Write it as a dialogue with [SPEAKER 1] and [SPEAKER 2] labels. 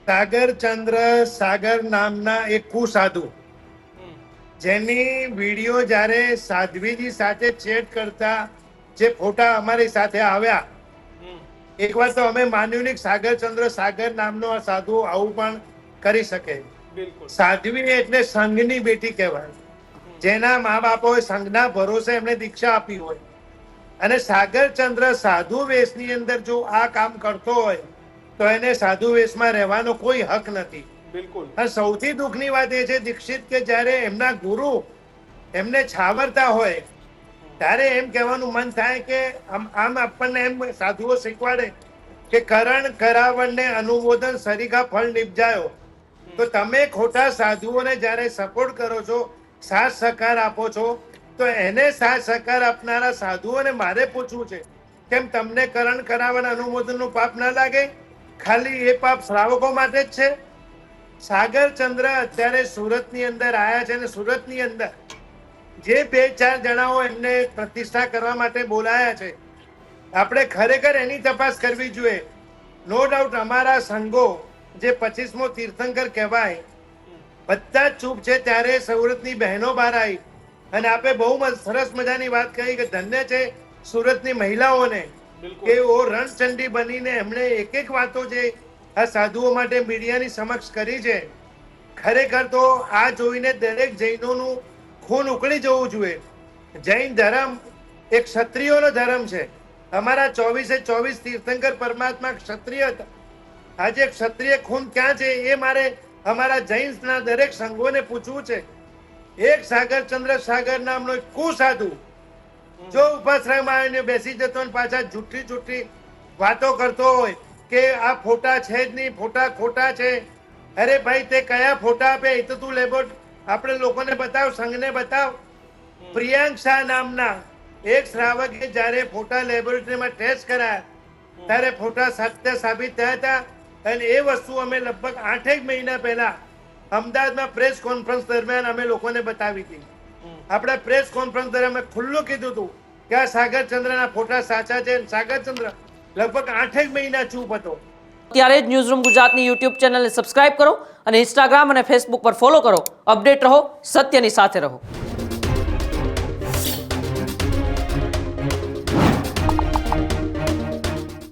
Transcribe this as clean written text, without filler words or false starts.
[SPEAKER 1] સાગરચંદ્ર સાગર નામના એક કુસાધુ જેની વિડીયો જ્યારે સાધ્વીજી સાથે ચેટ કરતા જે ફોટા અમારી સાથે આવ્યા, એકવાર તો અમે માન્યું નહીં સાગરચંદ્ર સાગર નામનો આ સાધુ આવું પણ કરી શકે. સાધ્વી એટલે સંઘની બેટી કહેવાય, જેના મા બાપોએ સંઘના ભરોસે એમને દીક્ષા આપી હોય. અને સાગરચંદ્ર સાધુ વેશની અંદર જો આ કામ કરતો હોય તો એને સાધુ વેશમાં રહેવાનો કોઈ હક નથી. બિલકુલ. અને સૌથી દુઃખની વાત એ છે દીક્ષિત કે જ્યારે એમના ગુરુ એમને છાવરતા હોય ત્યારે એમ કહેવાનું મન થાય કે આમ આપણને એમ સાધુઓ શીખવાડે કે કરણ કરાવણને અનુમોદન સરીખા ફળ નિપજાયો. તો તમે ખોટા સાધુઓને જ્યારે સપોર્ટ કરો છો, સાથ સહકાર આપો છો, તો એને સાથ સહકાર આપનારા સાધુઓને મારે પૂછવું છે કેમ તમને કરણ કરાવણ અનુમોદનનું પાપ ના લાગે? ખાલી એ પાપ શ્રાવકો માટે જ છે. સાગરચંદ્ર અત્યારે સુરતની અંદર આયા છે અને સુરતની અંદર જે 2-4 જણાઓ એમને પ્રતિષ્ઠા કરવા માટે બોલાયા છે, આપણે ખરેખર એની તપાસ કરવી જોઈએ. નો ડાઉટ અમારા સંઘો જે 25મો તીર્થંકર કહેવાય બધા જ ચૂપ છે. ત્યારે સુરતની બહેનો બહાર આવી અને આપે બહુ સરસ મજાની વાત કહી કે ધન્ય છે સુરતની મહિલાઓને કે ઓ રણચંડી બનીને એમણે એક વાતો જે આ સાધુઓ માટે મીડિયાની સમક્ષ કરી છે. ખરેખર તો આ જોઈને દરેક જૈનોનું ખૂન ઉકળી જવું જોઈએ. જૈન ધર્મ એક ક્ષત્રિયોનો ધર્મ છે. અમારા 24 તીર્થંકર પરમાત્મા ક્ષત્રિય હતા. આજે ક્ષત્રિય ખૂન ક્યાં છે એ મારે અમારા જૈનના દરેક સંઘોને પૂછવું છે. એક સાગરચંદ્ર સાગર નામનો એક કુસાધુ જો ઉપાશ્રયમાં આવીને બેસી જતો અને પાછા જૂઠી વાતો કરતો હોય કે આ ફોટા છે જ નહીં, ફોટા ખોટા છે. અરે ભાઈ તે કયા ફોટા આપે એ તો તું લેબોટ આપણે લોકોને બતાવ, સંઘને બતાવ. પ્રિયાંક શાહ નામના એક શ્રાવકે જ્યારે ફોટા લેબોરેટરીમાં ટેસ્ટ કરાયા ત્યારે ફોટા સત્ય સાબિત થયા હતા. અને એ વસ્તુ અમે લગભગ 8 મહિના પહેલા અમદાવાદમાં પ્રેસ કોન્ફરન્સ દરમિયાન અમે લોકોને બતાવી હતી. આપણે પ્રેસ કોન્ફરન્સ દરમિયાન ખુલ્લું કીધું હતું કે આ સાગરચંદ્રના ફોટા સાચા છે. સાગરચંદ્ર લગભગ 8 મહિના ચૂપ હતો.
[SPEAKER 2] ત્યારે જ ન્યૂઝરૂમ ગુજરાતની યુટ્યુબ ચેનલને સબસ્ક્રાઇબ કરો અને ઇન્સ્ટાગ્રામ અને ફેસબુક પર ફોલો કરો. અપડેટ રહો, સત્યની સાથે રહો.